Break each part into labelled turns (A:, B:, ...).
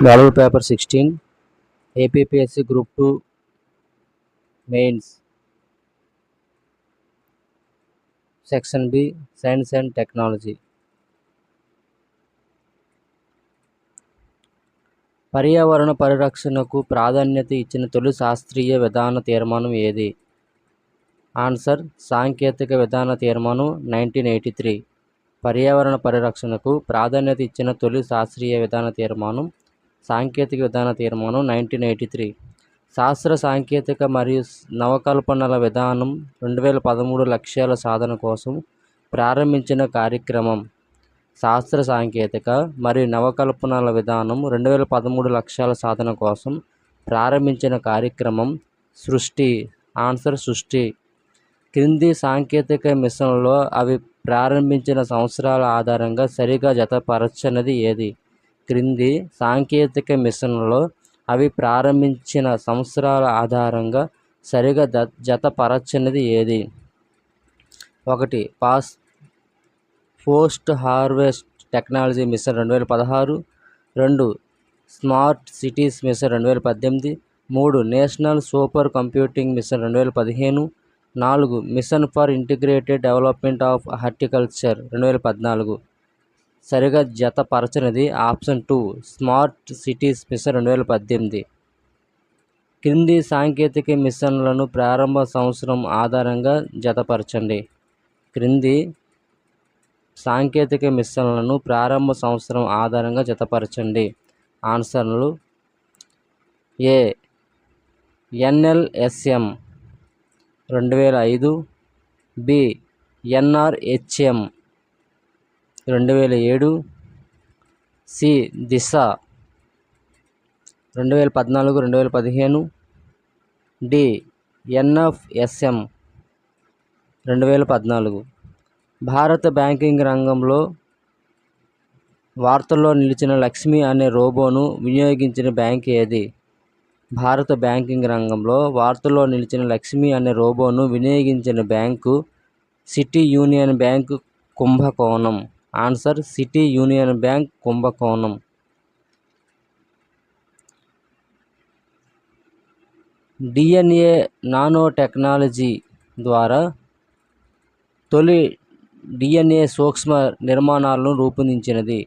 A: Model paper 16 APPSC Group 2 Mains Section B Science and Technology. పర్యావరణ పరిరక్షణకు ప్రాధాన్యత ఇచ్చిన తొలి శాస్త్రీయ విధాన తీర్మానం ఏది? ఆన్సర్ సాంకేతిక విధాన తీర్మానం 1983. పర్యావరణ పరిరక్షణకు ప్రాధాన్యత ఇచ్చిన తొలి శాస్త్రీయ విధాన తీర్మానం సాంకేతిక విధాన తీర్మానం 1983. శాస్త్ర సాంకేతిక మరియు నవకల్పనల విధానం 2013 లక్ష్యాల సాధన కోసం ప్రారంభించిన కార్యక్రమం. శాస్త్ర సాంకేతిక మరియు నవకల్పనల విధానం 2013 లక్ష్యాల సాధన కోసం ప్రారంభించిన కార్యక్రమం సృష్టి. ఆన్సర్ సృష్టి. క్రింది సాంకేతిక మిషన్లలో అవి ప్రారంభించిన సంవత్సరాల ఆధారంగా సరిగా జతపరచనిది ఏది? క్రింది సాంకేతిక మిషన్లలో అవి ప్రారంభించిన సంవత్సరాల ఆధారంగా సరిగా జతపరచనిది ఏది? 1. Post harvest technology mission 2016. 2. Smart cities mission 2018. 3. National super computing mission 2015. 4. Mission for integrated development of horticulture 2014. సరిగా జతపరచనిది ఆప్షన్ 2 స్మార్ట్ సిటీస్ మిషన్ 2018. క్రింది సాంకేతిక మిషన్లను ప్రారంభ సంవత్సరం ఆధారంగా జతపరచండి. క్రింది సాంకేతిక మిషన్లను ప్రారంభ సంవత్సరం ఆధారంగా జతపరచండి. ఆన్సర్లు: ఏ. NLSM 2005. బి. NRHM 2007. సి. దిశ 2014-2015. డి. NFSM 2014. భారత బ్యాంకింగ్ రంగంలో వార్తల్లో నిలిచిన లక్ష్మి అనే రోబోను వినియోగించిన బ్యాంక్ ఏది? భారత బ్యాంకింగ్ రంగంలో వార్తల్లో నిలిచిన లక్ష్మి అనే రోబోను వినియోగించిన బ్యాంకు సిటీ యూనియన్ బ్యాంక్ కుంభకోణం. ఆన్సర్ సిటీ యూనియన్ బ్యాంక్ కుంభకోణం. DNA నానో టెక్నాలజీ ద్వారా తొలి DNA సూక్ష్మ నిర్మాణాలను రూపొందించినది.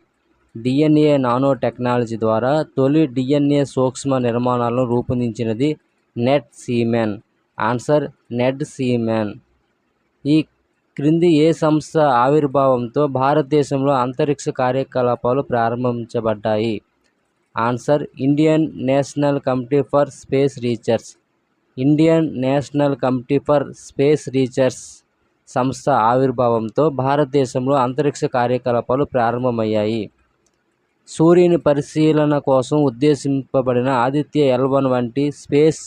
A: DNA నానో టెక్నాలజీ ద్వారా తొలి DNA సూక్ష్మ నిర్మాణాలను రూపొందించినది Ned Seeman. Answer Ned Seeman. ఈ క్రింది ఏ సంస్థ ఆవిర్భావంతో భారతదేశంలో అంతరిక్ష కార్యకలాపాలు ప్రారంభించబడ్డాయి? Answer Indian National Committee for Space Research. Indian National Committee for Space Research సంస్థ ఆవిర్భావంతో భారతదేశంలో అంతరిక్ష కార్యకలాపాలు ప్రారంభమయ్యాయి. సూర్యుని పరిశీలన కోసం ఉద్దేశింపబడిన ఆదిత్య L1 వంటి స్పేస్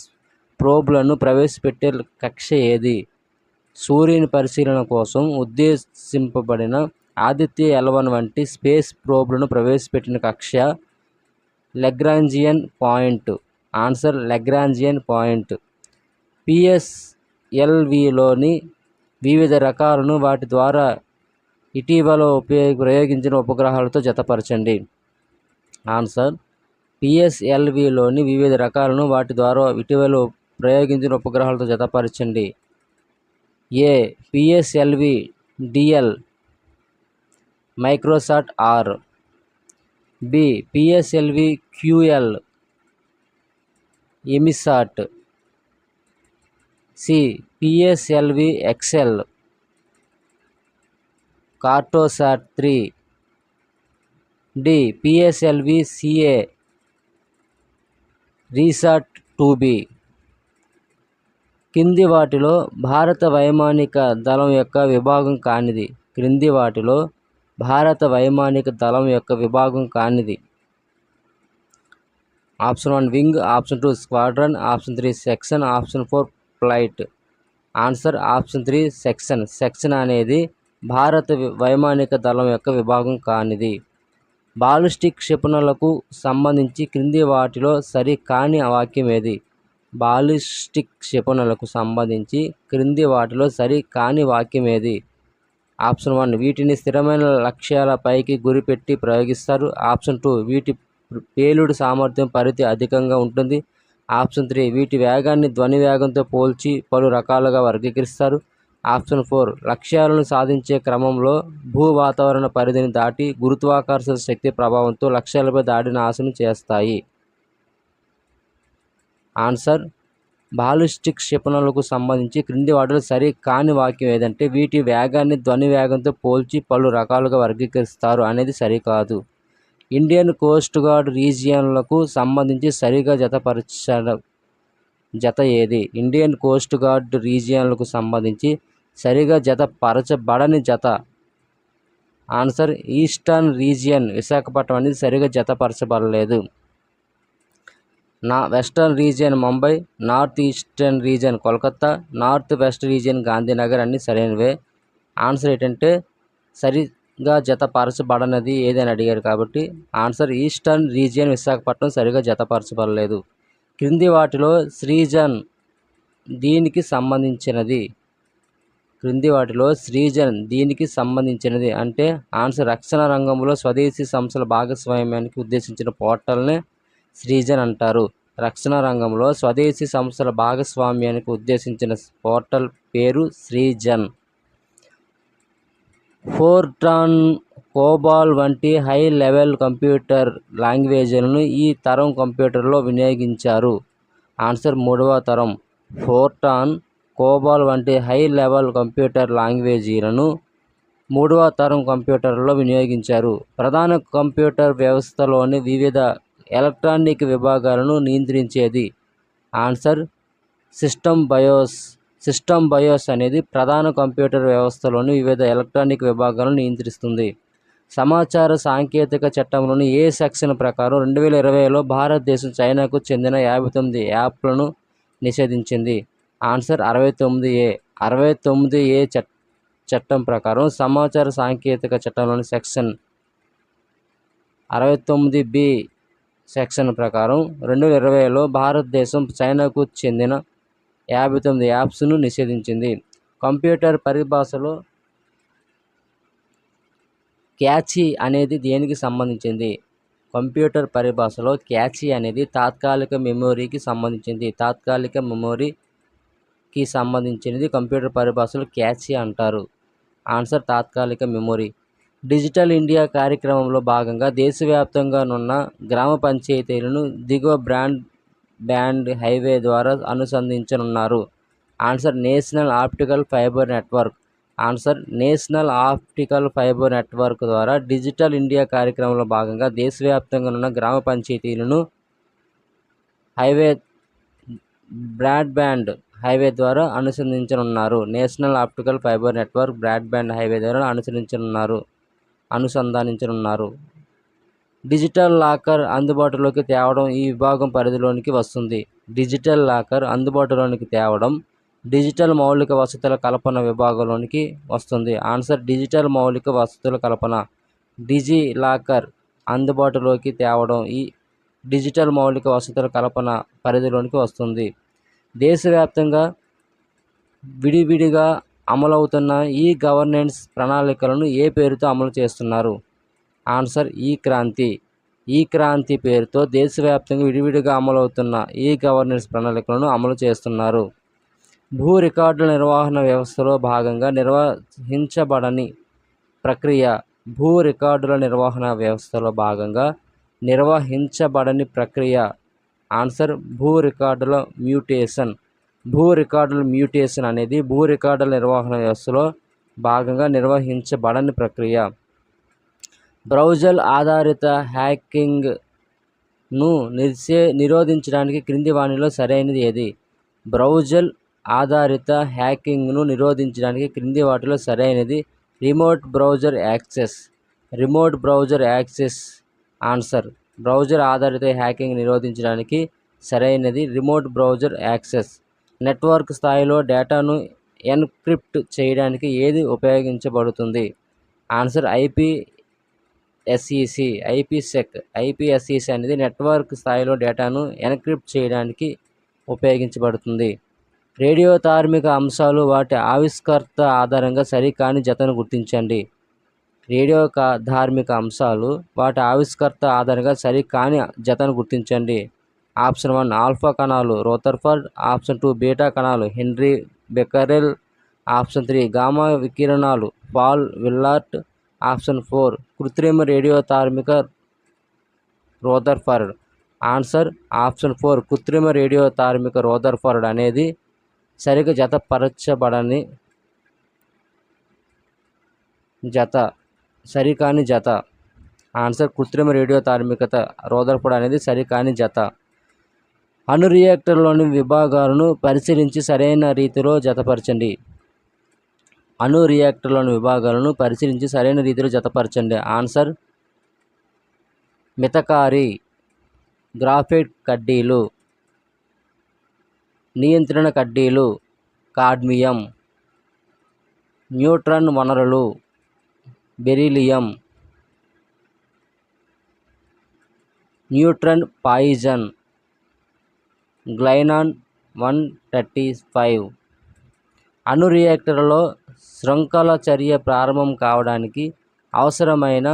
A: ప్రోబ్లను ప్రవేశపెట్టే కక్ష ఏది? సూర్యుని పరిశీలన కోసం ఉద్దేశింపబడిన ఆదిత్య L1 వంటి స్పేస్ ప్రోబ్లను ప్రవేశపెట్టిన కక్ష Lagrangian point. Answer Lagrangian point. PSLVలోని వివిధ రకాలను వాటి ద్వారా ఇటీవల ప్రయోగించిన ఉపగ్రహాలతో జతపరచండి. ఆన్సర్ PSLVలోని వివిధ రకాలను వాటి ద్వారా ఇటీవల ప్రయోగించిన ఉపగ్రహాలతో జతపరచండి. A. PSLV DL Microsat R. B. PSLV QL EMISAT. C. PSLV XL Cartosat 3. D. PSLV CA RISAT 2B. కింది వాటిలో భారత వైమానిక దళం యొక్క విభాగం కానిది. క్రింది వాటిలో భారత వైమానిక దళం యొక్క విభాగం కానిది. Option 1 wing. Option 2 squadron. Option 3 section. Option 4 flight. Answer option 3 section. Section అనేది భారత వైమానిక దళం యొక్క విభాగం కానిది. బాలిస్టిక్ క్షిపణులకు సంబంధించి క్రింది వాటిలో సరి కాని వాక్యం ఏది? బాలిస్టిక్ క్షిపణులకు సంబంధించి క్రింది వాటిలో సరి కాని వాక్యం ఏది? ఆప్షన్ 1 వీటిని స్థిరమైన లక్ష్యాల పైకి గురిపెట్టి ప్రయోగిస్తారు. ఆప్షన్ 2 వీటి పేలుడు సామర్థ్యం పరిధి అధికంగా ఉంటుంది. ఆప్షన్ 3 వీటి వేగాన్ని ధ్వని వేగంతో పోల్చి పలు రకాలుగా వర్గీకరిస్తారు. ఆప్షన్ 4 లక్ష్యాలను సాధించే క్రమంలో భూ వాతావరణ పరిధిని దాటి గురుత్వాకర్షణ శక్తి ప్రభావంతో లక్ష్యాలపై దాడిని నాశనం చేస్తాయి. ఆన్సర్ బాలిస్టిక్ క్షిపణులకు సంబంధించి క్రింది వాటిలో సరి కాని వాక్యం ఏదంటే వీటి వేగాన్ని ధ్వని వేగంతో పోల్చి పలు రకాలుగా వర్గీకరిస్తారు అనేది సరికాదు. ఇండియన్ కోస్ట్ గార్డ్ రీజియన్లకు సంబంధించి సరిగా జత ఏది? ఇండియన్ కోస్ట్ గార్డ్ రీజియన్లకు సంబంధించి సరిగా జతపరచబడని జత. ఆన్సర్ ఈస్టర్న్ రీజియన్ విశాఖపట్నం అనేది సరిగా జతపరచబడలేదు. Western region Mumbai, north eastern region Kolkata, north west region Gandhinagar అన్నీ సరైనవే. ఆన్సర్ ఏంటంటే సరిగా జతపరచబడనది ఏదని అడిగారు కాబట్టి ఆన్సర్ ఈస్టర్న్ రీజియన్ విశాఖపట్నం సరిగా జతపరచబడలేదు. క్రింది వాటిలో సృజన్ దీనికి సంబంధించినది. అంటే ఆన్సర్ రక్షణ రంగంలో స్వదేశీ సంస్థల భాగస్వామ్యానికి ఉద్దేశించిన పోర్టల్నే సృజన్ అంటారు. రక్షణ రంగంలో స్వదేశీ సంస్థల భాగస్వామ్యానికి ఉద్దేశించిన పోర్టల్ పేరు సృజన్. ఫోర్ట్రాన్, కోబాల్ వంటి హై లెవెల్ కంప్యూటర్ లాంగ్వేజ్లను ఈ తరం కంప్యూటర్లో వినియోగించారు. ఆన్సర్ 3వ తరం. ఫోర్ట్రాన్, కోబాల్ వంటి హై లెవెల్ కంప్యూటర్ లాంగ్వేజీలను 3వ తరం కంప్యూటర్లో వినియోగించారు. ప్రధాన కంప్యూటర్ వ్యవస్థలోని వివిధ ఎలక్ట్రానిక్ విభాగాలను నియంత్రించేది. ఆన్సర్ సిస్టమ్ బయోస్ అనేది ప్రధాన కంప్యూటర్ వ్యవస్థలోని వివిధ ఎలక్ట్రానిక్ విభాగాలను నియంత్రిస్తుంది. సమాచార సాంకేతిక చట్టంలోని ఏ సెక్షన్ ప్రకారం 2020లో భారతదేశం చైనాకు చెందిన 59 యాప్లను నిషేధించింది. Answer 69A. 69A చట్టం ప్రకారం సమాచార సాంకేతిక చట్టంలోని సెక్షన్ 69B సెక్షన్ ప్రకారం 2020లో భారతదేశం చైనాకు చెందిన 59 యాప్స్ను నిషేధించింది. కంప్యూటర్ పరిభాషలో క్యాచీ అనేది దేనికి సంబంధించింది? కంప్యూటర్ పరిభాషలో క్యాచీ అనేది తాత్కాలిక మెమొరీకి సంబంధించినది కంప్యూటర్ పరిభాషలో క్యాచీ అంటారు. ఆన్సర్ తాత్కాలిక మెమొరీ. డిజిటల్ ఇండియా కార్యక్రమంలో భాగంగా దేశవ్యాప్తంగానున్న గ్రామ పంచాయతీలను దిగువ బ్రాడ్బ్యాండ్ హైవే ద్వారా అనుసంధానించనున్నారు. Answer National Optical Fibre Network. Answer National Optical Fibre Network ద్వారా డిజిటల్ ఇండియా కార్యక్రమంలో భాగంగా దేశవ్యాప్తంగానున్న గ్రామ పంచాయతీలను బ్రాడ్బ్యాండ్ హైవే ద్వారా అనుసంధానించనున్నారు. National Optical Fibre Network broadband highway ద్వారా అనుసంధానించనున్నారు. డిజిటల్ లాకర్ అందుబాటులోకి తేవడం ఈ విభాగం పరిధిలోనికి వస్తుంది. డిజిటల్ లాకర్ అందుబాటులోకి తేవడం డిజిటల్ మౌలిక వసతుల కల్పన విభాగంలోనికి వస్తుంది. ఆన్సర్ డిజిటల్ మౌలిక వసతుల కల్పన. డిజి లాకర్ అందుబాటులోకి తేవడం ఈ డిజిటల్ మౌలిక వసతుల కల్పన పరిధిలోనికి వస్తుంది. దేశవ్యాప్తంగా విడివిడిగా అమలవుతున్న ఈ గవర్నెన్స్ ప్రణాళికలను ఏ పేరుతో అమలు చేస్తున్నారు? ఆన్సర్ ఈ క్రాంతి పేరుతో దేశవ్యాప్తంగా విడివిడిగా అమలవుతున్న ఈ గవర్నెన్స్ ప్రణాళికలను అమలు చేస్తున్నారు. భూ రికార్డుల నిర్వహణ వ్యవస్థలో భాగంగా నిర్వహించబడని ప్రక్రియ. ఆన్సర్ భూ రికార్డుల మ్యూటేషన్ అనేది భూ రికార్డుల నిర్వహణ వ్యవస్థలో భాగంగా నిర్వహించబడని ప్రక్రియ. బ్రౌజర్ ఆధారిత హ్యాకింగ్ను నిరోధించడానికి క్రింది వానిలో సరైనది ఏది? బ్రౌజర్ ఆధారిత హ్యాకింగ్ను నిరోధించడానికి క్రింది వాటిలో సరైనది remote browser access. Answer browser ఆధారిత హ్యాకింగ్ నిరోధించడానికి సరైనది రిమోట్ బ్రౌజర్ యాక్సెస్. నెట్వర్క్ స్థాయిలో డేటాను ఎన్క్రిప్ట్ చేయడానికి ఏది ఉపయోగించబడుతుంది? ఆన్సర్ ఐపీసెక్ అనేది నెట్వర్క్ స్థాయిలో డేటాను ఎన్క్రిప్ట్ చేయడానికి ఉపయోగించబడుతుంది. రేడియో ధార్మిక అంశాలు వాటి ఆవిష్కర్త ఆధారంగా సరికాని జతను గుర్తించండి. రేడియో యొక్క ధార్మిక అంశాలు, వాటి ఆవిష్కర్త ఆధారంగా సరికాని జతను గుర్తించండి. ఆప్షన్ 1 ఆల్ఫా కణాలు రూథర్ఫర్డ్, ఆప్షన్ 2 బీటా కణాలు హెన్రీ బెకరెల్, ఆప్షన్ 3 గామా వికిరణాలు పాల్ విల్లార్ట్, ఆప్షన్ 4 కృత్రిమ రేడియో ధార్మిక రూథర్ఫర్డ్. ఆన్సర్ ఆప్షన్ 4 కృత్రిమ రేడియో ధార్మిక రూథర్ఫర్డ్ అనేది సరిగా జతపరచబడని జత, సరికాని జత. ఆన్సర్ కృత్రిమ రేడియో ధార్మికత రూథర్ఫర్డ్ అనేది సరికాని జత. అణు రియాక్టర్లోని విభాగాలను పరిశీలించి సరైన రీతిలో జతపరచండి. అణు రియాక్టర్లోని విభాగాలను పరిశీలించి సరైన రీతిలో జతపరచండి. ఆన్సర్ మితకారి, గ్రాఫైట్ కడ్డీలు, నియంత్రణ కడ్డీలు, కాడ్మియం, న్యూట్రాన్ వనరులు, బెరీలియం, న్యూట్రాన్ పాయిజన్, గ్లైనాన్ 135. అణు రియాక్టర్లో శృంఖల చర్య ప్రారంభం కావడానికి అవసరమైన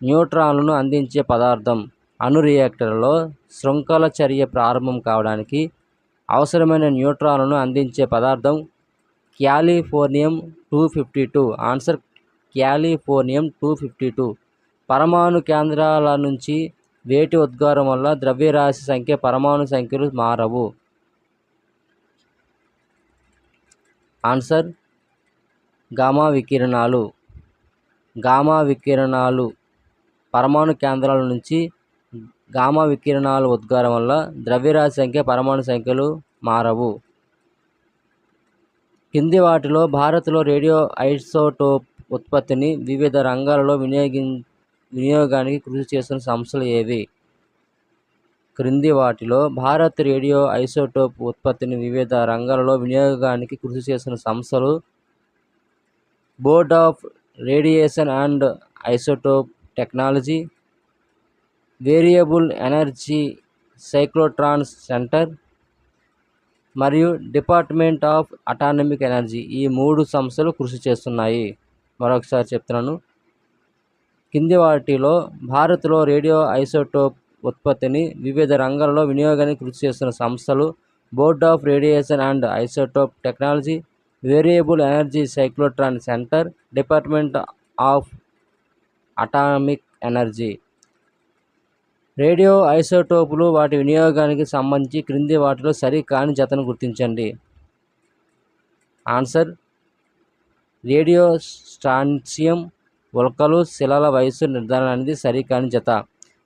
A: న్యూట్రాన్లను అందించే పదార్థం. అణు రియాక్టర్లో శృంఖల చర్య ప్రారంభం కావడానికి అవసరమైన న్యూట్రాన్లను అందించే పదార్థం కాలిఫోర్నియం 252. Answer californium 252. పరమాణు కేంద్రాల నుంచి వేటి ఉద్గారం వల్ల ద్రవ్యరాశి సంఖ్య పరమాణు సంఖ్యలు మారవు. ఆన్సర్ గామా వికిరణాలు. గామా వికిరణాలు పరమాణు కేంద్రాల నుంచి గామా వికిరణాల ఉద్గారం వల్ల ద్రవ్యరాశి సంఖ్య పరమాణు సంఖ్యలు మారవు. కింది వాటిలో భారత్లో రేడియో ఐసోటోప్ ఉత్పత్తిని వివిధ రంగాలలో వినియోగానికి కృషి చేస్తున్న సంస్థలు ఏవి? క్రింది వాటిలో భారత్ రేడియో ఐసోటోప్ ఉత్పత్తిని వివిధ రంగాలలో వినియోగానికి కృషి చేస్తున్న సంస్థలు: Board of Radiation and Isotope Technology, Variable Energy Cyclotron centre మరియు డిపార్ట్మెంట్ ఆఫ్ అటామిక్ ఎనర్జీ. ఈ 3 సంస్థలు కృషి చేస్తున్నాయి. మరొకసారి చెప్తున్నాను. కింది వాటిలో భారత్లో రేడియో ఐసోటోప్ ఉత్పత్తిని వివిధ రంగాలలో వినియోగానికి కృషి చేస్తున్న సంస్థలు: Board of Radiation and Isotope Technology, Variable Energy Cyclotron Centre, Department of Atomic Energy. Radio ఐసోటోపులు వాటి వినియోగానికి సంబంధించి క్రింది వాటిలో సరికాని జతను గుర్తించండి. ఆన్సర్ రేడియో స్ట్రాన్సియం ఉల్కలు శిలల వయస్సు నిర్ధారణ అనేది సరికాని జత.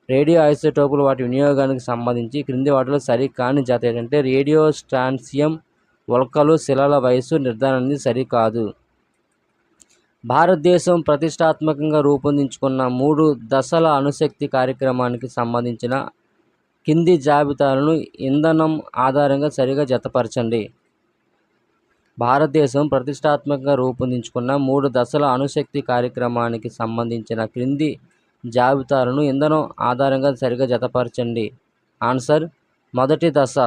A: రేడియో ఐసోటోపులు వాటి వినియోగానికి సంబంధించి క్రింది వాటిలో సరికాని జత ఏంటంటే రేడియో స్ట్రాన్సియం ఉల్కలు శిలల వయస్సు నిర్ధారణ అనేది సరికాదు. భారతదేశం ప్రతిష్టాత్మకంగా రూపొందించుకున్న 3 దశల అణుశక్తి కార్యక్రమానికి సంబంధించిన కింది జాబితాలను ఇంధనం ఆధారంగా సరిగా జతపరచండి. భారతదేశం ప్రతిష్టాత్మకంగా రూపొందించుకున్న 3 దశల అణుశక్తి కార్యక్రమానికి సంబంధించిన క్రింది జాబితాలను ఇంధనం ఆధారంగా సరిగా జతపరచండి. ఆన్సర్ మొదటి దశ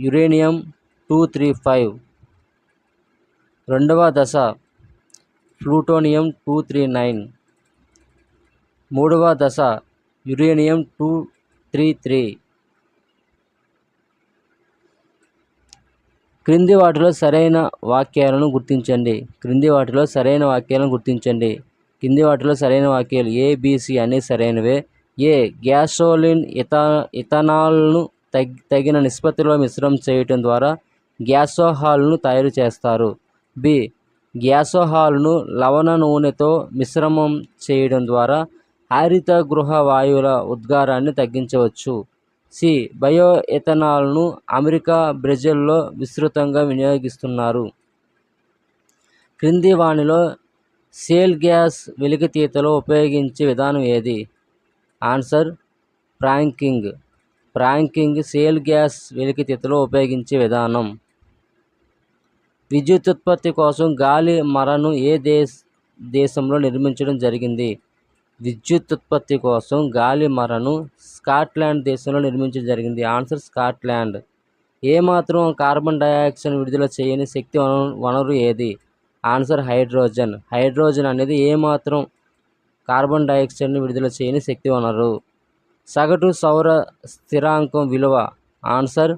A: యురేనియం 235, రెండవ దశ ప్లూటోనియం 239, మూడవ దశ యురేనియం 233. క్రింది వాటిలో సరైన వాక్యాలను గుర్తించండి. కింది వాటిలో సరైన వాక్యాలు ఏబిసి అన్నీ సరైనవే. ఏ గ్యాసోలిన్ ఇథనాల్ను తగిన నిష్పత్తిలో మిశ్రమం చేయటం ద్వారా గ్యాసోహాల్ను తయారు చేస్తారు. బి గ్యాసోహాల్ను లవణ నూనెతో మిశ్రమం చేయడం ద్వారా హరిత గృహ వాయువుల ఉద్గారాన్ని తగ్గించవచ్చు. సి బయో ఇథనాల్ను అమెరికా, బ్రెజిల్లో విస్తృతంగా వినియోగిస్తున్నారు. క్రింది వానిలో షేల్ గ్యాస్ వెలికితీతలో ఉపయోగించే విధానం ఏది? ఆన్సర్ ఫ్రాంకింగ్ షేల్ గ్యాస్ వెలికితీతలో ఉపయోగించే విధానం. విద్యుతుత్పత్తి కోసం గాలి మరను ఏ దేశంలో నిర్మించడం జరిగింది? విద్యుతుత్పత్తి కోసం గాలి మరను స్కాట్లాండ్ దేశంలో నిర్మించడం జరిగింది. Answer Scotland. ఏమాత్రం కార్బన్ డయాక్సైడ్ విడుదల చేయని శక్తి వనరు ఏది? Answer hydrogen. హైడ్రోజన్ అనేది ఏమాత్రం కార్బన్ డైఆక్సైడ్ను విడుదల చేయని శక్తి వనరు. సగటు సౌర స్థిరాంకం విలువ ఆన్సర్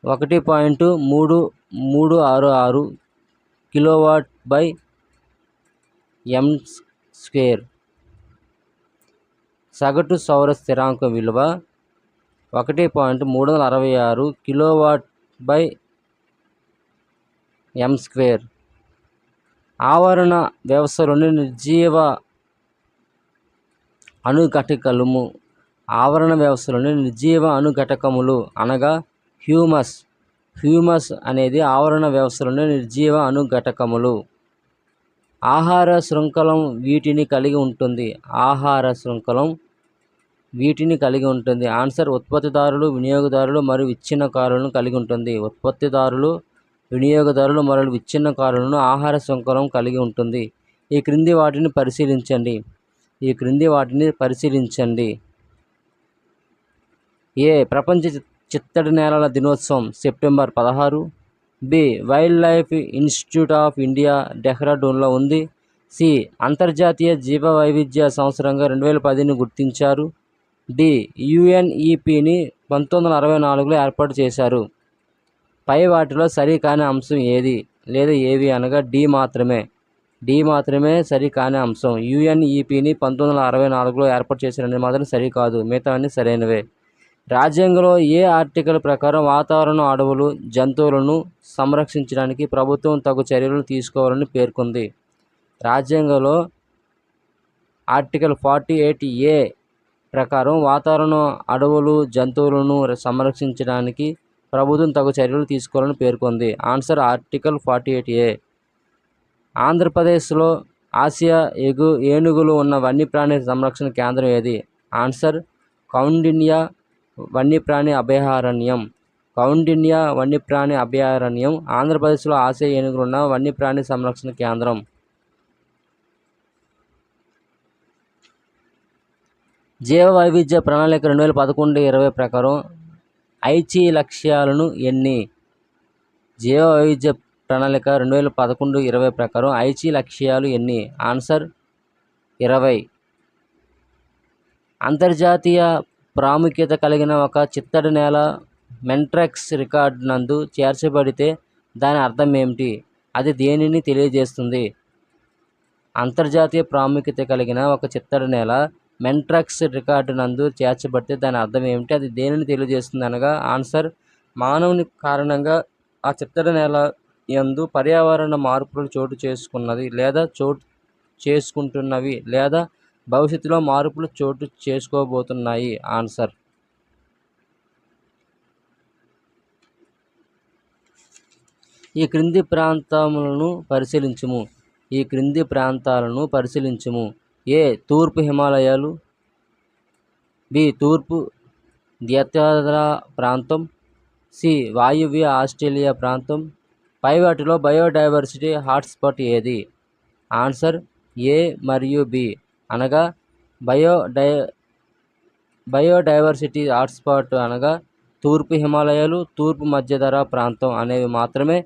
A: 1.3366 kW/m². సగటు సౌర స్థిరాంకం విలువ 1.366 kW/m². ఆవరణ వ్యవస్థలోని నిర్జీవ అణుఘటకములు. ఆవరణ వ్యవస్థలోని నిర్జీవ అణుఘటకములు అనగా హ్యూమస్ అనేది ఆవరణ వ్యవస్థలోని నిర్జీవ అణుఘటకములు. ఆహార శృంఖలం వీటిని కలిగి ఉంటుంది. ఆన్సర్ ఉత్పత్తిదారులు, వినియోగదారులు మరియు విచ్ఛిన్నకారులను కలిగి ఉంటుంది. ఉత్పత్తిదారులు, వినియోగదారులు మరియు విచ్ఛిన్నకారులను ఆహార శృంఖలం కలిగి ఉంటుంది. ఈ క్రింది వాటిని పరిశీలించండి. ఏ. ప్రపంచ చిత్తడి నేలల దినోత్సవం September 16. B. Wild life institute of India డెహ్రాడూన్లో ఉంది. సి. అంతర్జాతీయ జీవ వైవిధ్య సంవత్సరంగా 2010ని గుర్తించారు. డి. UNEPని 1964లో ఏర్పాటు చేశారు. పై వాటిలో సరికాని అంశం ఏది లేదా ఏవి అనగా డి మాత్రమే సరికాని అంశం. UNEPని 1964లో ఏర్పాటు చేశారనేది మాత్రం సరికాదు, మిగతావన్నీ సరైనవే. రాజ్యాంగంలో ఏ ఆర్టికల్ ప్రకారం వాతావరణ, అడవులు, జంతువులను సంరక్షించడానికి ప్రభుత్వం తగు చర్యలు తీసుకోవాలని పేర్కొంది? రాజ్యాంగంలో ఆర్టికల్ 48A ప్రకారం వాతావరణ, అడవులు, జంతువులను సంరక్షించడానికి ప్రభుత్వం తగు చర్యలు తీసుకోవాలని పేర్కొంది. Answer article 48A. ఆంధ్రప్రదేశ్లో ఆసియా ఏనుగులు ఉన్న వన్యప్రాణి సంరక్షణ కేంద్రం ఏది? ఆన్సర్ కౌండిన్య వన్యప్రాణి అభయారణ్యం ఆంధ్రప్రదేశ్లో ఆసియా ఏనుగులు ఉన్న వన్యప్రాణి సంరక్షణ కేంద్రం. జీవ వైవిధ్య ప్రణాళిక 2011-20 ప్రకారం ఐచి లక్ష్యాలను ఎన్ని? జీవ వైవిధ్య ప్రణాళిక 2011-20 ప్రకారం ఐచి లక్ష్యాలు ఎన్ని? ఆన్సర్ 20. అంతర్జాతీయ ప్రాముఖ్యత కలిగిన ఒక చిత్తడి నేల మెట్రిక్స్ రికార్డు నందు చేర్చబడితే దాని అర్థం ఏమిటి? అది దేనిని తెలియజేస్తుంది? అంతర్జాతీయ ప్రాముఖ్యత కలిగిన ఒక చిత్తడి నేల మెట్రిక్స్ రికార్డు నందు చేర్చబడితే దాని అర్థం ఏమిటి? అది దేనిని తెలియజేస్తుంది అనగా ఆన్సర్ మానవుని కారణంగా ఆ చిత్తడి నేల యందు పర్యావరణ మార్పులు చోటు చేసుకున్నది లేదా చోటు చేసుకుంటున్నవి లేదా భవిష్యత్తులో మార్పులు చోటు చేసుకోబోతున్నాయి. ఆన్సర్ ఈ క్రింది ప్రాంతాలను పరిశీలించుము. ఏ. తూర్పు హిమాలయాలు. బి. తూర్పు ద్వితీయ ప్రాంతం. సి. వాయువ్య ఆస్ట్రేలియా ప్రాంతం. పై వాటిలో బయోడైవర్సిటీ హాట్స్పాట్ ఏది? ఆన్సర్ ఏ మరియు బి అనగా బయోడైవర్సిటీ హాట్స్పాట్ అనగా తూర్పు హిమాలయాలు, తూర్పు మధ్యధరా ప్రాంతం అనేవి మాత్రమే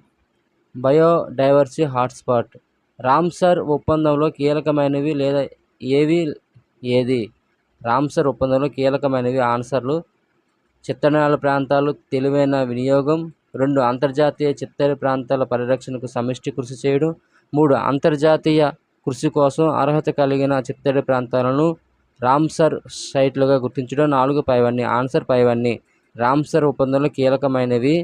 A: బయోడైవర్సిటీ హాట్స్పాట్. రామ్సర్ ఒప్పందంలో కీలకమైనవి లేదా ఏది? రామ్సర్ ఒప్పందంలో కీలకమైనవి ఆన్సర్లు చిత్తడి నేల ప్రాంతాలు తెలివైన వినియోగం. 2. అంతర్జాతీయ చిత్తడి ప్రాంతాల పరిరక్షణకు సమిష్టి కృషి చేయడం. 3. అంతర్జాతీయ కృషి కోసం అర్హత కలిగిన చిత్తడి ప్రాంతాలను రామ్సర్ సైట్లుగా గుర్తించడం. 4. పైవన్నీ. ఆన్సర్ పైవన్నీ. రామ్సర్ ఒప్పందంలో కీలకమైనవి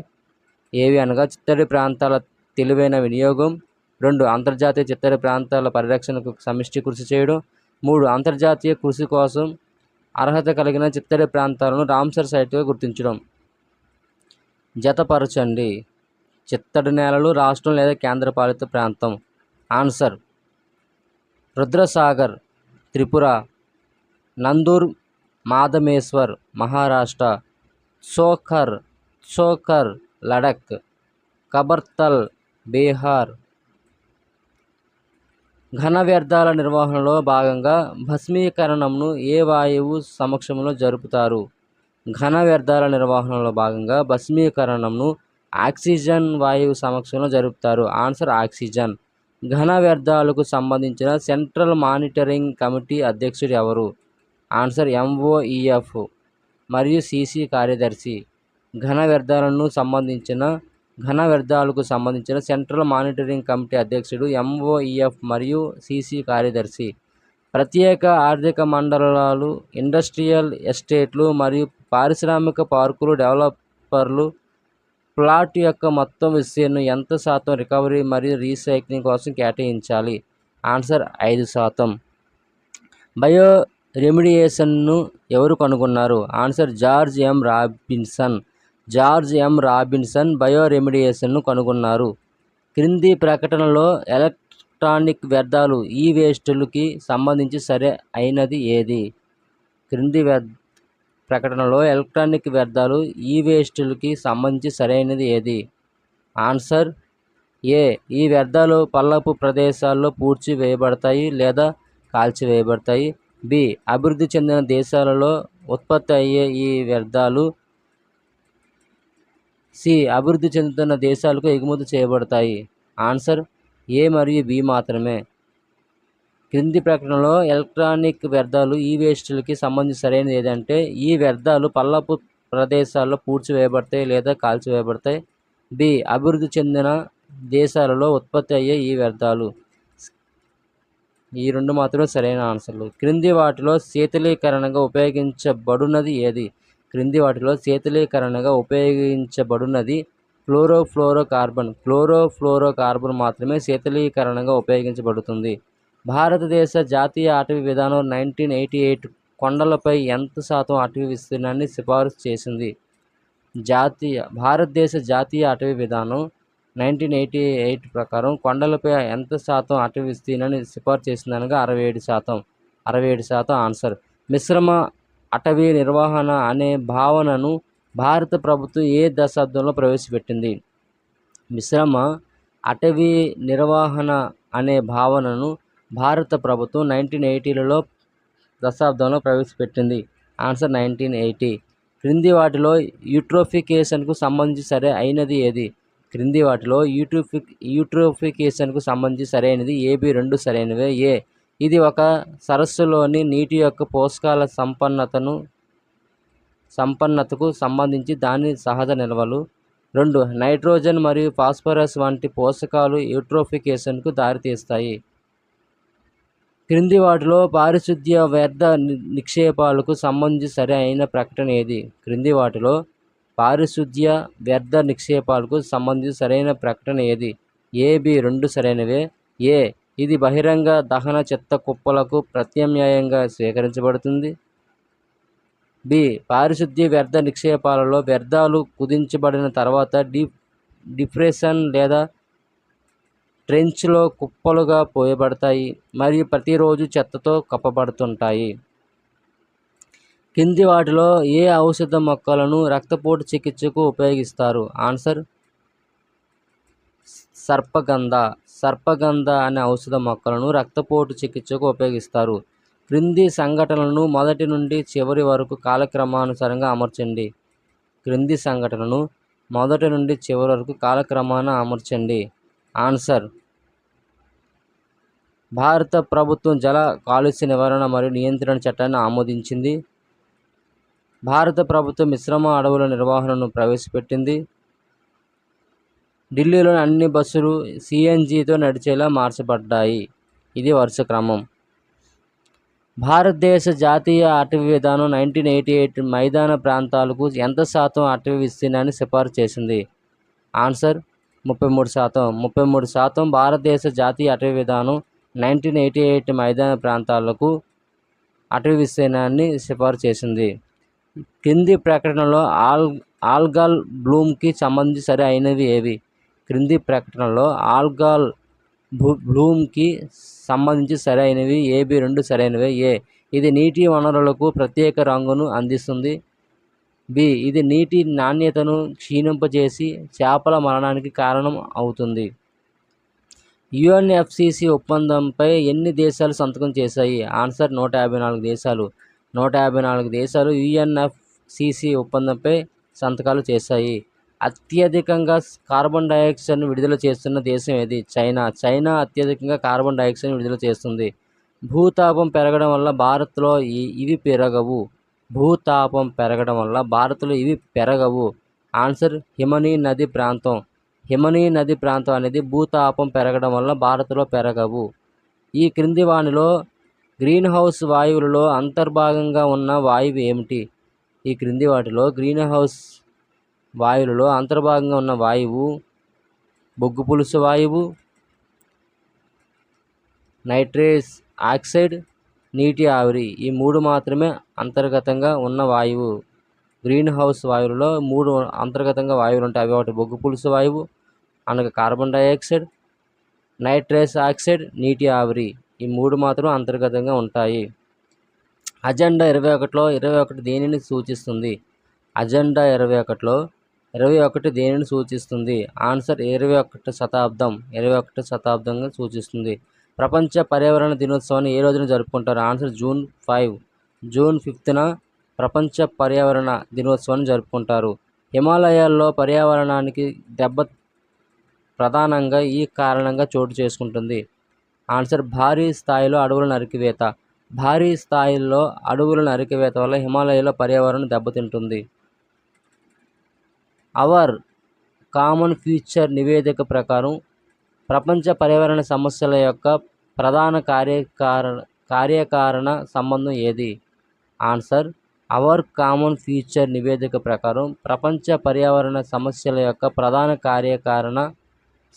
A: ఏవి అనగా చిత్తడి ప్రాంతాల తెలివైన వినియోగం. 2. అంతర్జాతీయ చిత్తడి ప్రాంతాల పరిరక్షణకు సమిష్టి కృషి చేయడం. 3. అంతర్జాతీయ కృషి కోసం అర్హత కలిగిన చిత్తడి ప్రాంతాలను రామ్సర్ సైట్గా గుర్తించడం. జతపరచండి. చిత్తడి నేలలు రాష్ట్రం లేదా కేంద్రపాలిత ప్రాంతం. ఆన్సర్ రుద్రసాగర్ త్రిపుర, నందూర్ మాధమేశ్వర్ మహారాష్ట్ర, చోఖర్ లడఖ్, కబర్తల్ బీహార్. ఘన వ్యర్థాల నిర్వహణలో భాగంగా భస్మీకరణంను ఏ వాయువు సమక్షంలో జరుపుతారు? ఘన వ్యర్థాల నిర్వహణలో భాగంగా భస్మీకరణంను ఆక్సిజన్ వాయువు సమక్షంలో జరుపుతారు. Answer oxygen. ఘన వ్యర్థాలకు సంబంధించిన సెంట్రల్ మానిటరింగ్ కమిటీ అధ్యక్షుడు ఎవరు? ఆన్సర్ MOEF మరియు CC కార్యదర్శి. ఘన వ్యర్థాలకు సంబంధించిన సెంట్రల్ మానిటరింగ్ కమిటీ అధ్యక్షుడు MOEF మరియు CC కార్యదర్శి. ప్రత్యేక ఆర్థిక మండలాలు, ఇండస్ట్రియల్ ఎస్టేట్లు మరియు పారిశ్రామిక పార్కులు డెవలపర్లు ప్లాట్ యొక్క మొత్తం విస్తీర్ణం ఎంత శాతం రికవరీ మరియు రీసైక్లింగ్ కోసం కేటాయించాలి? ఆన్సర్ 5%. బయో రెమిడియేషన్ను ఎవరు కనుగొన్నారు? Answer George M. రాబిన్సన్ బయో రెమిడియేషన్ను కనుగొన్నారు. క్రింది ప్రకటనలో ఎలక్ట్రానిక్ వ్యర్థాలు వేస్టులకి సంబంధించి సరి అయినది ఏది? ప్రకటనలో ఎలక్ట్రానిక్ వ్యర్థాలు వేస్టులకి సంబంధించి సరైనది ఏది? ఆన్సర్ ఏ. ఈ వ్యర్థాలు పల్లపు ప్రదేశాల్లో పూడ్చివేయబడతాయి లేదా కాల్చివేయబడతాయి. బి. అభివృద్ధి చెందిన దేశాలలో ఉత్పత్తి అయ్యే ఈ వ్యర్థాలు సి. అభివృద్ధి చెందుతున్న దేశాలకు ఎగుమతి చేయబడతాయి. ఆన్సర్ ఏ మరియు బి మాత్రమే. క్రింది ప్రకటనలో ఎలక్ట్రానిక్ వ్యర్థాలు వేస్టులకి సంబంధించి సరైనది ఏదంటే ఈ వ్యర్థాలు పల్లపు ప్రదేశాల్లో పూడ్చివేయబడతాయి లేదా కాల్చివేయబడతాయి. బి. అభివృద్ధి చెందిన దేశాలలో ఉత్పత్తి అయ్యే ఈ వ్యర్థాలు. ఈ రెండు మాత్రమే సరైన ఆన్సర్లు. క్రింది వాటిలో శీతలీకరణగా ఉపయోగించబడునది ఏది? క్రింది వాటిలో శీతలీకరణగా ఉపయోగించబడునది క్లోరోఫ్లోరోకార్బన్ మాత్రమే శీతలీకరణగా ఉపయోగించబడుతుంది. భారతదేశ జాతీయ అటవీ విధానం 1988 కొండలపై ఎంత శాతం అటవీ విస్తీర్ణాన్ని సిఫారసు చేసింది? భారతదేశ జాతీయ అటవీ విధానం 1988 ప్రకారం కొండలపై ఎంత శాతం అటవీ విస్తీర్ణాన్ని సిఫారసు చేసిందనగా 67%. 67% ఆన్సర్. మిశ్రమ అటవీ నిర్వహణ అనే భావనను భారత ప్రభుత్వం ఏ దశాబ్దంలో ప్రవేశపెట్టింది? మిశ్రమ అటవీ నిర్వహణ అనే భావనను భారత ప్రభుత్వం 1980లలో దశాబ్దంలో ప్రవేశపెట్టింది. ఆన్సర్ 1980. క్రింది వాటిలో యూట్రోఫికేషన్కు సంబంధించి సరి అయినది ఏది? క్రింది వాటిలో యూట్రోఫికేషన్కు సంబంధించి సరైనది ఏబి రెండు సరైనవే. ఏ. ఇది ఒక సరస్సులోని నీటి యొక్క పోషకాల సంపన్నతకు సంబంధించి దాని సహజ నిల్వలు. 2. నైట్రోజన్ మరియు ఫాస్ఫరస్ వంటి పోషకాలు యూట్రోఫికేషన్కు దారితీస్తాయి. క్రింది వాటిలో పారిశుద్ధ్య వ్యర్థ నిక్షేపాలకు సంబంధించి సరి అయిన ప్రకటన ఏది? క్రింది వాటిలో పారిశుద్ధ్య వ్యర్థ నిక్షేపాలకు సంబంధించి సరైన ప్రకటన ఏది? ఏబి రెండు సరైనవే. ఏ. ఇది బహిరంగ దహన చెత్త కుప్పలకు ప్రత్యామ్నాయంగా స్వీకరించబడుతుంది. బి. పారిశుద్ధ్య వ్యర్థ నిక్షేపాలలో వ్యర్థాలు కుదించబడిన తర్వాత డిప్రెషన్ లేదా ట్రెంచ్లో కుప్పలుగా పోయబడతాయి మరియు ప్రతిరోజు చెత్తతో కప్పబడుతుంటాయి. కింది వాటిలో ఏ ఔషధ మొక్కలను రక్తపోటు చికిత్సకు ఉపయోగిస్తారు? ఆన్సర్ సర్పగంధ అనే ఔషధ మొక్కలను రక్తపోటు చికిత్సకు ఉపయోగిస్తారు. క్రింది సంఘటనలను మొదటి నుండి చివరి వరకు కాలక్రమానుసారంగా అమర్చండి. క్రింది సంఘటనలను మొదటి నుండి చివరి వరకు కాలక్రమాన అమర్చండి. ఆన్సర్ భారత ప్రభుత్వం జల కాలుష్య నివారణ మరియు నియంత్రణ చట్టాన్ని ఆమోదించింది. భారత ప్రభుత్వం మిశ్రమ అడవుల నిర్వహణను ప్రవేశపెట్టింది. ఢిల్లీలోని అన్ని బస్సులు CNGతో నడిచేలా మార్చబడ్డాయి. ఇది వరుస క్రమం. భారతదేశ జాతీయ అటవీ విధానం 1988 మైదాన ప్రాంతాలకు ఎంత శాతం అటవీ విస్తీర్ణాన్ని సిఫారసు చేసింది? ఆన్సర్ 33%. 33% భారతదేశ జాతీయ అటవీ విధానం 1988 మైదాన ప్రాంతాలకు అటవీ విస్తీర్ణాన్ని సిఫారసు చేసింది. క్రింది ప్రకటనలో ఆల్గాల్ బ్లూమ్కి సంబంధించి సరి అయినవి ఏవి? క్రింది ప్రకటనలో ఆల్గాల్ బ్లూమ్కి సంబంధించి సరైనవి ఏబి రెండు సరైనవే. ఏ. ఇది నీటి వనరులకు ప్రత్యేక రంగును అందిస్తుంది. బి. ఇది నీటి నాణ్యతను క్షీణింపజేసి చేపల మరణానికి కారణం అవుతుంది. UNFCCC ఒప్పందంపై ఎన్ని దేశాలు సంతకం చేశాయి? ఆన్సర్ 154 దేశాలు. 154 దేశాలు UNFCCC ఒప్పందంపై సంతకాలు చేశాయి. అత్యధికంగా కార్బన్ డయాక్సైడ్ను విడుదల చేస్తున్న దేశం ఏది? చైనా. చైనా అత్యధికంగా కార్బన్ డయాక్సైడ్ను విడుదల చేస్తుంది. భూతాపం పెరగడం వల్ల భారత్లో ఇవి పెరగవు. భూతాపం పెరగడం వల్ల భారత్లో ఇవి పెరగవు. ఆన్సర్ హిమనీ నది ప్రాంతం. హిమనీ నది ప్రాంతం అనేది భూతాపం పెరగడం వల్ల భారత్లో పెరగవు. ఈ క్రింది వానిలో గ్రీన్ హౌస్ వాయువులలో అంతర్భాగంగా ఉన్న వాయువు ఏమిటి? ఈ క్రింది వాటిలో గ్రీన్ హౌస్ వాయువులలో అంతర్భాగంగా ఉన్న వాయువు బొగ్గు పులుసు వాయువు, నైట్రస్ ఆక్సైడ్, నీటి ఆవిరి. ఈ 3 మాత్రమే అంతర్గతంగా ఉన్న వాయువు. గ్రీన్ హౌస్ వాయువులలో 3 అంతర్గతంగా వాయువులు ఉంటాయి. అవి ఒకటి బొగ్గు పులుసు వాయువు అనగా కార్బన్ డయాక్సైడ్, నైట్రస్ ఆక్సైడ్, నీటి ఆవిరి. ఈ 3 మాత్రం అంతర్గతంగా ఉంటాయి. అజెండా 21లో 21 దేనిని సూచిస్తుంది? అజెండా 21లో 21 దేనిని సూచిస్తుంది? ఆన్సర్ 21వ శతాబ్దం. 21వ శతాబ్దంగా సూచిస్తుంది. ప్రపంచ పర్యావరణ దినోత్సవాన్ని ఏ రోజున జరుపుకుంటారు? Answer June 5. జూన్ 5న ప్రపంచ పర్యావరణ దినోత్సవాన్ని జరుపుకుంటారు. హిమాలయాల్లో పర్యావరణానికి దెబ్బ ప్రధానంగా ఈ కారణంగా చోటు చేసుకుంటుంది. ఆన్సర్ భారీ స్థాయిలో అడవుల నరికివేత. భారీ స్థాయిలో అడవుల నరికివేత వల్ల హిమాలయాల్లో పర్యావరణం దెబ్బతింటుంది. అవర్ కామన్ ఫ్యూచర్ నివేదిక ప్రకారం ప్రపంచ పర్యావరణ సమస్యల యొక్క ప్రధాన కార్యకారణ సంబంధం ఏది? ఆన్సర్ అవర్ కామన్ ఫ్యూచర్ నివేదిక ప్రకారం ప్రపంచ పర్యావరణ సమస్యల యొక్క ప్రధాన కార్యకారణ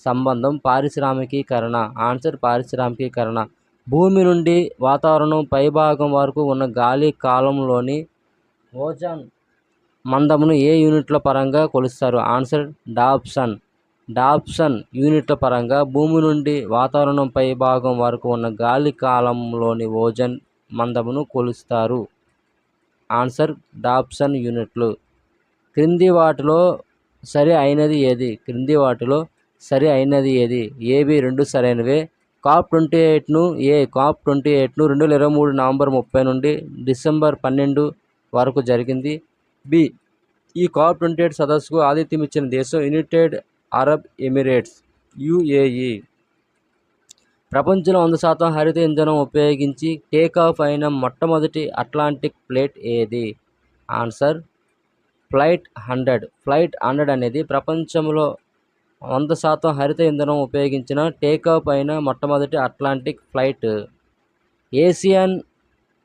A: సంబంధం పారిశ్రామికీకరణ. ఆన్సర్ పారిశ్రామికీకరణ. భూమి నుండి వాతావరణం పైభాగం వరకు ఉన్న గాలి కాలంలోని ఓజోన్ మందమును ఏ యూనిట్ల పరంగా కొలుస్తారు? Answer Dobson. డాప్సన్ యూనిట్ల పరంగా భూమి నుండి వాతావరణం పై భాగం వరకు ఉన్న గాలి కాలంలోని ఓజోన్ మందమును కొలుస్తారు. ఆన్సర్ డాప్సన్ యూనిట్లు. క్రింది వాటిలో సరి అయినది ఏది? క్రింది వాటిలో సరి అయినది ఏది? ఏబి 2 సరైనవే. COP28ను 2023 నవంబర్ 30 నుండి డిసెంబర్ 12 వరకు జరిగింది. బి ఈ COP28 సదస్సుకు ఆతిథ్యం ఇచ్చిన దేశం యునైటెడ్ అరబ్ ఎమిరేట్స్ UAE. ప్రపంచంలో 100% హరిత ఇంధనం ఉపయోగించి టేకాఫ్ అయిన మొట్టమొదటి అట్లాంటిక్ ఫ్లైట్ ఏది? Answer flight 100. ఫ్లైట్ 100 అనేది ప్రపంచంలో 100% హరిత ఇంధనం ఉపయోగించిన టేకాఫ్ అయిన మొట్టమొదటి Atlantic flight. Asian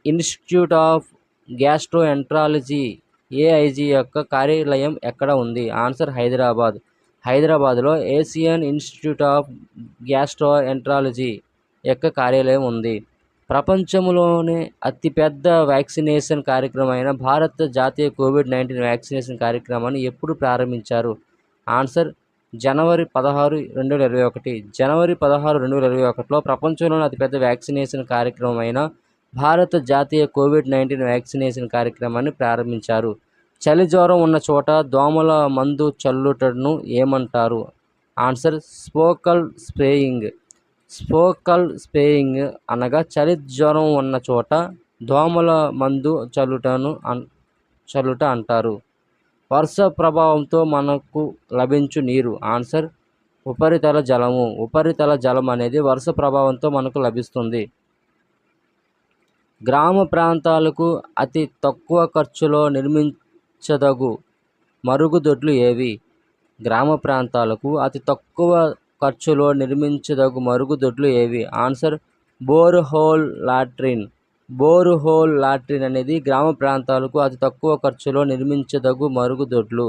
A: institute of gastroenterology AIG యొక్క కార్యాలయం ఎక్కడ ఉంది? ఆన్సర్ హైదరాబాద్. హైదరాబాద్లో ఏషియన్ ఇన్స్టిట్యూట్ ఆఫ్ గ్యాస్ట్రోఎంట్రాలజీ యొక్క కార్యాలయం ఉంది. ప్రపంచంలోనే అతిపెద్ద వ్యాక్సినేషన్ కార్యక్రమమైన భారత జాతీయ కోవిడ్-19 వ్యాక్సినేషన్ కార్యక్రమాన్ని ఎప్పుడు ప్రారంభించారు? ఆన్సర్ జనవరి 16, 2021. జనవరి 16, 2021లో ప్రపంచంలోని అతిపెద్ద వ్యాక్సినేషన్ కార్యక్రమమైన భారత జాతీయ కోవిడ్-19 వ్యాక్సినేషన్ కార్యక్రమాన్ని ప్రారంభించారు. చలి జ్వరం ఉన్న చోట దోమల మందు చల్లుటను ఏమంటారు? ఆన్సర్ స్పోకల్ స్ప్రేయింగ్. స్పోకల్ స్ప్రేయింగ్ అనగా చలి జ్వరం ఉన్న చోట దోమల మందు చల్లుట అంటారు. వర్ష ప్రభావంతో మనకు లభించు నీరు. ఆన్సర్ ఉపరితల జలము. ఉపరితల జలం అనేది వర్ష ప్రభావంతో మనకు లభిస్తుంది. గ్రామ ప్రాంతాలకు అతి తక్కువ ఖర్చులో నిర్మించదగు మరుగుదొడ్లు ఏవి? గ్రామ ప్రాంతాలకు అతి తక్కువ ఖర్చులో నిర్మించదగు మరుగుదొడ్లు ఏవి? Answer borehole latrine. Borehole latrine అనేది గ్రామ ప్రాంతాలకు అతి తక్కువ ఖర్చులో నిర్మించదగు మరుగుదొడ్లు.